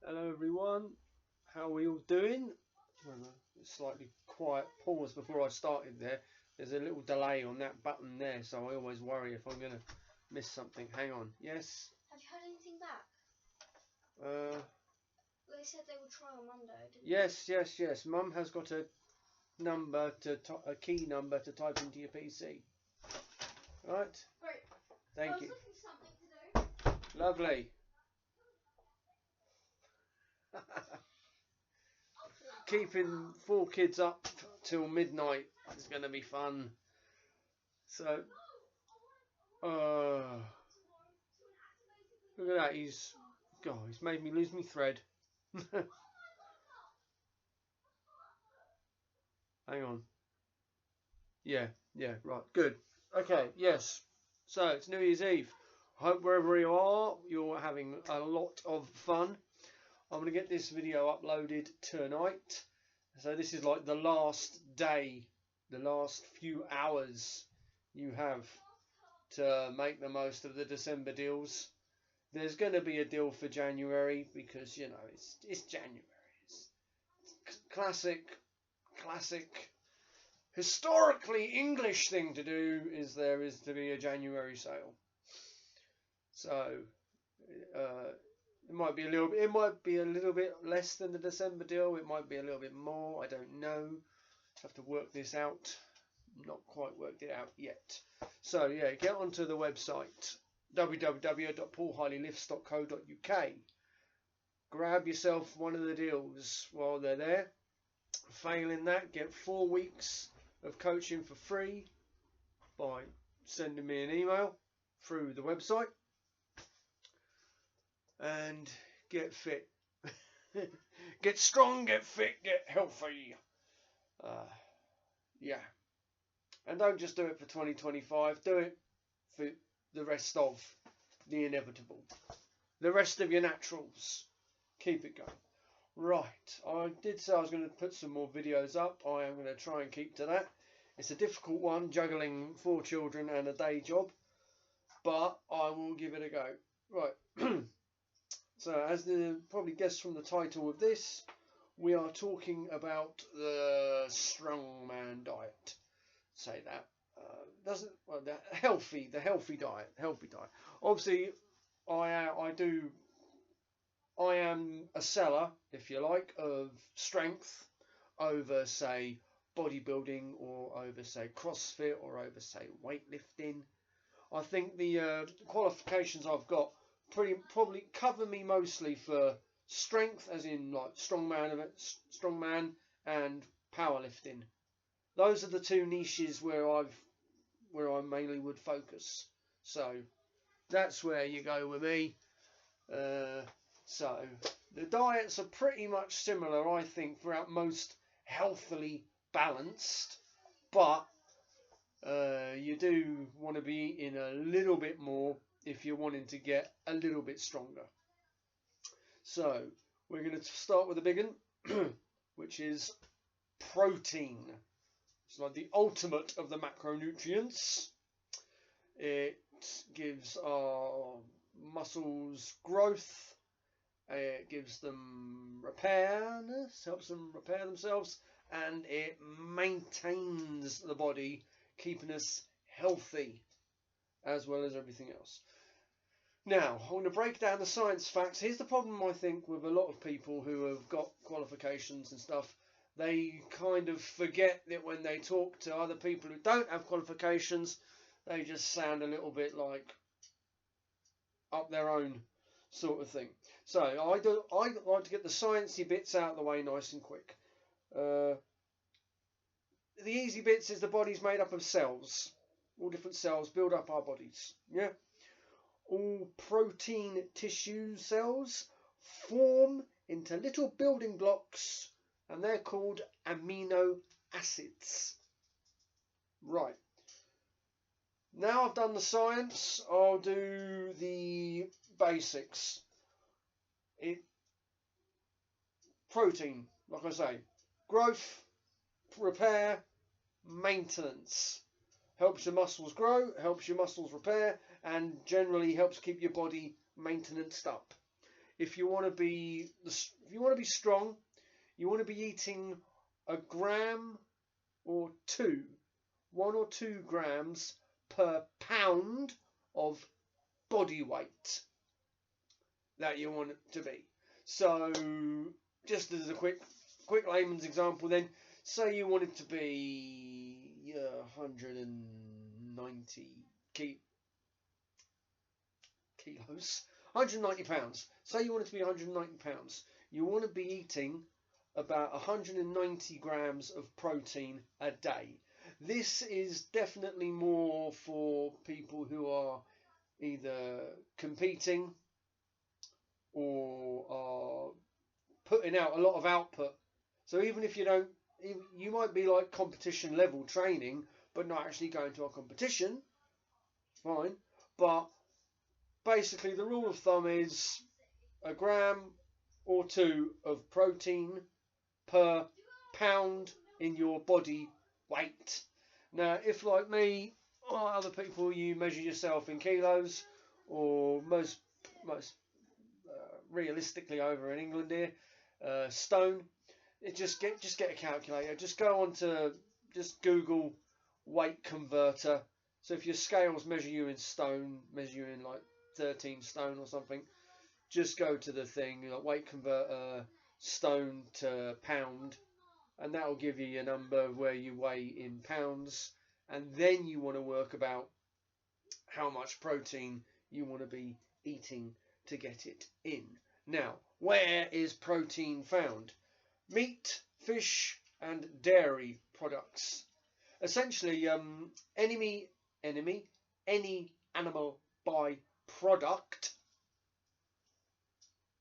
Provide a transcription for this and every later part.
Hello everyone, how are we all doing? Slightly quiet pause before I started there. There's a little delay on that button there, so I always worry if I'm going to miss something. Hang on, yes? Have you heard anything back? They said they would try on Monday, didn't Yes. Mum has got a number a key number to type into your PC. Right? Great. Thank you. Looking for something to do. Lovely. Keeping 4 kids up till midnight is going to be fun. So, look at that. He's made me lose my thread. Hang on. Yeah, right. Good. Okay, yes. So, it's New Year's Eve. I hope wherever you are, you're having a lot of fun. I'm going to get this video uploaded tonight. So this is like the last day, the last few hours you have to make the most of the December deals. There's going to be a deal for January because, you know, it's January. It's classic, historically English thing to do is to be a January sale. So it might be a little bit less than the December deal. It might be a little bit more. I don't know. Have to work this out. Not quite worked it out yet. So yeah, get onto the website www.paulharleylifts.co.uk. Grab yourself one of the deals while they're there. Failing that, get 4 weeks of coaching for free by sending me an email through the website. And get fit. Get strong, get fit, get healthy. Yeah. And don't just do it for 2025. Do it for the rest of the inevitable. The rest of your naturals. Keep it going. Right. I did say I was going to put some more videos up. I am going to try and keep to that. It's a difficult one, juggling 4 children and a day job. But I will give it a go. Right. So, as the probably guessed from the title of this, we are talking about the strongman diet. Say that the healthy diet. Obviously, I am a seller, if you like, of strength over, say, bodybuilding, or over, say, CrossFit, or over, say, weightlifting. I think the qualifications I've got probably cover me mostly for strength, as in like strongman and powerlifting. Those are the 2 niches where I mainly would focus. So that's where you go with me. So the diets are pretty much similar, I think, throughout most healthily balanced, but you do want to be eating a little bit more if you're wanting to get a little bit stronger. So we're going to start with the big one, which is protein. It's like the ultimate of the macronutrients. It gives our muscles growth. It gives them repairness, helps them repair themselves, and it maintains the body, keeping us healthy, as well as everything else. Now, I'm going to break down the science facts. Here's the problem, I think, with a lot of people who have got qualifications and stuff. They kind of forget that when they talk to other people who don't have qualifications, they just sound a little bit like up their own sort of thing. So I like to get the sciencey bits out of the way nice and quick. The easy bits is the body's made up of cells. All different cells build up our bodies. Yeah. All protein tissue cells form into little building blocks, and they're called amino acids. Right. Now I've done the science, I'll do the basics. Protein, like I say, growth, repair, maintenance. Helps your muscles grow, helps your muscles repair, and generally helps keep your body maintained up. if you want to be strong, you want to be eating a gram or two, 1 or 2 grams per pound of body weight that you want it to be. So just as a quick layman's example then, say you want it to be 190 kilos, 190 pounds. Say you want it to be 190 pounds. You want to be eating about 190 grams of protein a day. This is definitely more for people who are either competing or are putting out a lot of output. So even if you don't, you might be like competition level training, but not actually going to a competition, fine. But basically the rule of thumb is a gram or 2 of protein per pound in your body weight. Now, if like me or other people, you measure yourself in kilos, or most realistically over in England here, stone. Just get a calculator. Just go on to Google weight converter. So if your scales measure you in stone, measure you in like 13 stone or something, just go to the thing, like weight converter, stone to pound, and that will give you your number of where you weigh in pounds. And then you want to work about how much protein you want to be eating to get it in. Now, where is protein found? Meat, fish, and dairy products. Essentially, any animal byproduct.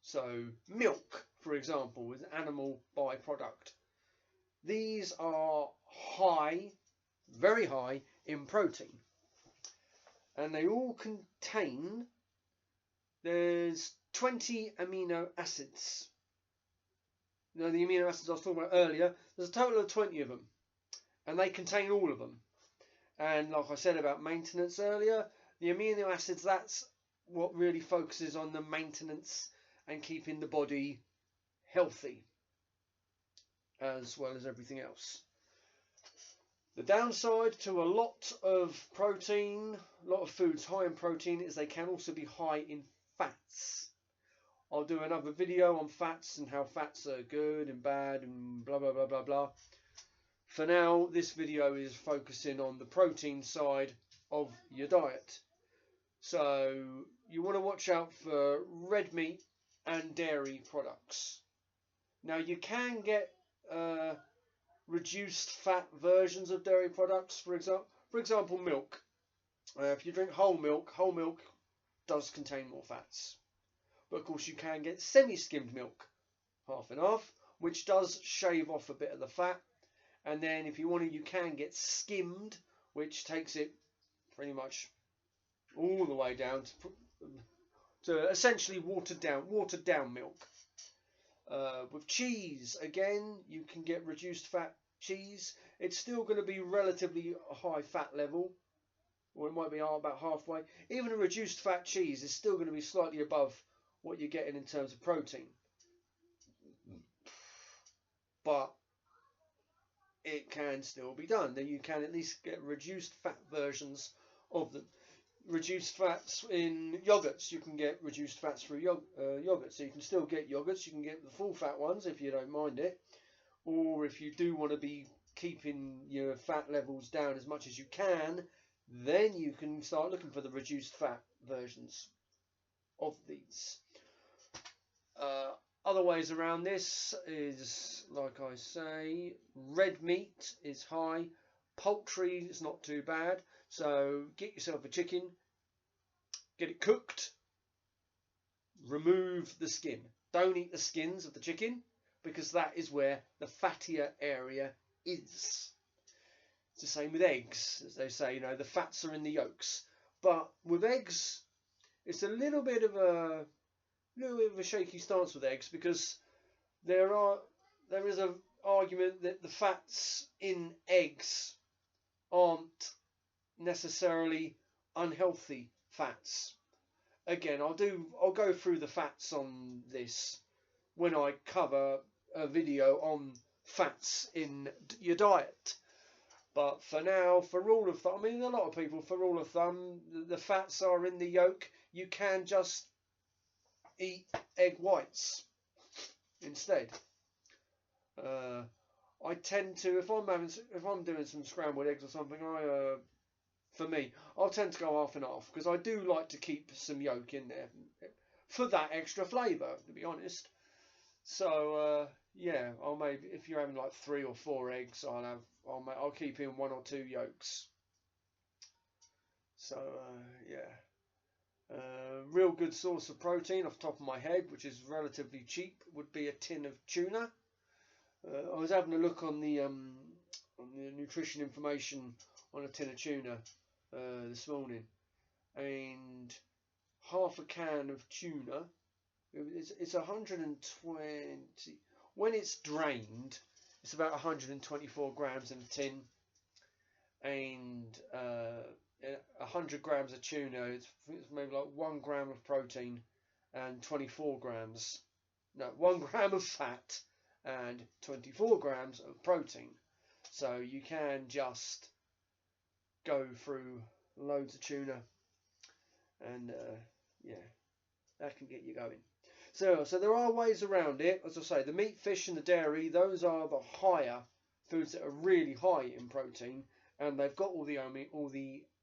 So, milk, for example, is an animal byproduct. These are high, very high in protein, and they all contain, there's 20 amino acids. Now, the amino acids I was talking about earlier, there's a total of 20 of them, and they contain all of them. And like I said about maintenance earlier, the amino acids, that's what really focuses on the maintenance and keeping the body healthy, as well as everything else. The downside to a lot of protein, a lot of foods high in protein, is they can also be high in fats. I'll do another video on fats and how fats are good and bad and blah blah blah blah blah. For now, this video is focusing on the protein side of your diet. So you want to watch out for red meat and dairy products. Now, you can get reduced fat versions of dairy products. For example, milk. If you drink whole milk does contain more fats. But of course, you can get semi-skimmed milk, half and half, which does shave off a bit of the fat. And then if you want to, you can get skimmed, which takes it pretty much all the way down to essentially watered down milk. With cheese, again, you can get reduced fat cheese. It's still going to be relatively a high fat level, or it might be about halfway. Even a reduced fat cheese is still going to be slightly above what you're getting in terms of protein. But it can still be done. Then you can at least get reduced fat versions of them. Reduced fats in yogurts. You can get reduced fats through yogurt. So you can still get yogurts. You can get the full fat ones if you don't mind it. Or if you do want to be keeping your fat levels down as much as you can, then you can start looking for the reduced fat versions of these. Other ways around this is, like I say, red meat is high. Poultry is not too bad. So get yourself a chicken, get it cooked, remove the skin. Don't eat the skins of the chicken, because that is where the fattier area is. It's the same with eggs, as they say, the fats are in the yolks. But with eggs, it's a little bit of a shaky stance with eggs, because there is an argument that the fats in eggs aren't necessarily unhealthy fats, again, I'll go through the fats on this when I cover a video on fats in your diet. But for now, for rule of thumb, I mean, a lot of people, for rule of thumb, the fats are in the yolk. You can just eat egg whites instead. I tend to, if I'm doing some scrambled eggs or something, for me, I'll tend to go half and half, because I do like to keep some yolk in there for that extra flavour, to be honest. So yeah, I'll maybe, if you're having like 3 or 4 eggs, I'll keep in 1 or 2 yolks. So yeah, real good source of protein off the top of my head, which is relatively cheap, would be a tin of tuna. I was having a look on the nutrition information on a tin of tuna this morning, and half a can of tuna, it's 120. When it's drained, it's about 124 grams in a tin, and 100 grams of tuna, it's maybe like 1 gram of protein and 24 grams, no, 1 gram of fat and 24 grams of protein. So you can just go through loads of tuna, and yeah, that can get you going. So there are ways around it. As I say, the meat, fish and the dairy, those are the higher foods that are really high in protein, and they've got all the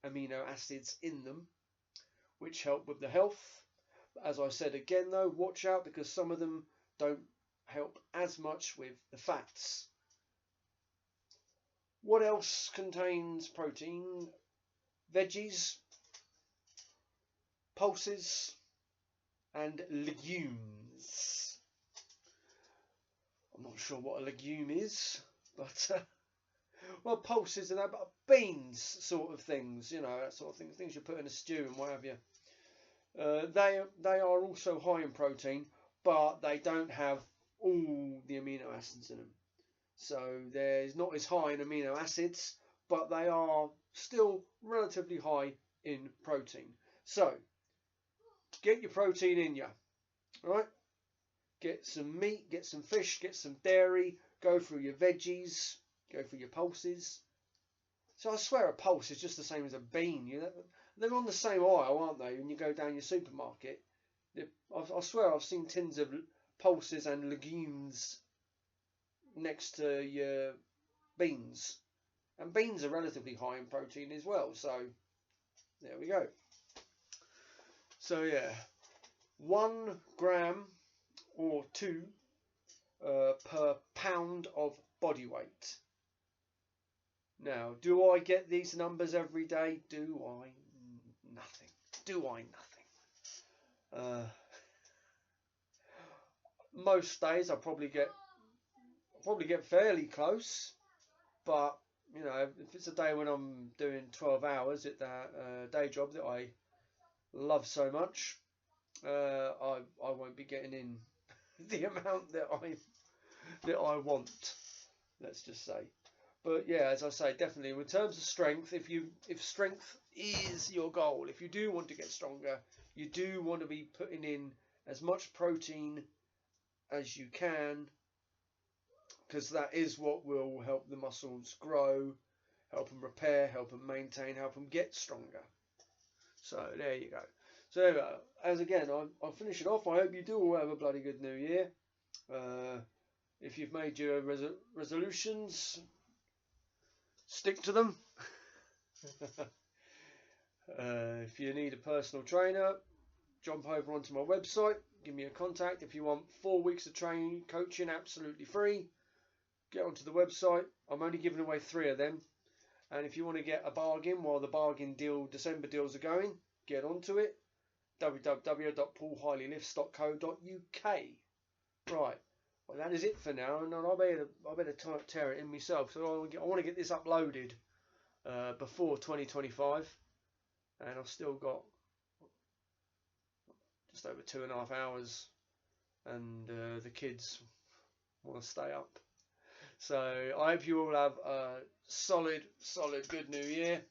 amino acids in them, which help with the health. As I said again though, watch out, because some of them don't help as much with the fats. What else contains protein? Veggies, pulses and legumes. I'm not sure what a legume is, but well, pulses and that, but beans sort of things, you know, that sort of thing, things you put in a stew and what have you. They are also high in protein, but they don't have all the amino acids in them. So there's not as high in amino acids, but they are still relatively high in protein. So get your protein in you, right? Get some meat, get some fish, get some dairy, go through your veggies, go through your pulses. So I swear a pulse is just the same as a bean. You know, they're on the same aisle, aren't they? When you go down your supermarket, I swear I've seen tins of pulses and legumes next to your beans, and beans are relatively high in protein as well. So there we go. So yeah, 1 gram or 2 per pound of body weight. Now, do I get these numbers every day? Do I? Nothing. Do I? Nothing. Most days I probably get fairly close, but you know, if it's a day when I'm doing 12 hours at that day job that I love so much, I won't be getting in the amount that I want, let's just say. But yeah, as I say, definitely in terms of strength, if strength is your goal, if you do want to get stronger, you do want to be putting in as much protein as you can, because that is what will help the muscles grow, help them repair, help them maintain, help them get stronger. So there you go. So as again, I'll finish it off. I hope you do all have a bloody good new year. If you've made your resolutions, stick to them. If you need a personal trainer, jump over onto my website, give me a contact. If you want 4 weeks of training, coaching, absolutely free, get onto the website. I'm only giving away 3 of them. And if you want to get a bargain while the bargain deal, December deals are going, get onto it. www.paulhiley-lifts.co.uk. Right. Well, that is it for now, and I better tear it in myself. So I want to get this uploaded before 2025, and I've still got just over 2.5 hours, and the kids want to stay up. So I hope you all have a solid good new year,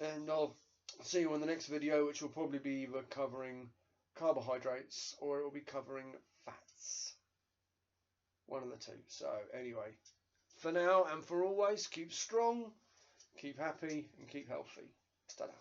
and I'll see you on the next video, which will probably be either covering carbohydrates or it will be covering fats. One of the two. So anyway, for now and for always, keep strong, keep happy and keep healthy. Ta-da.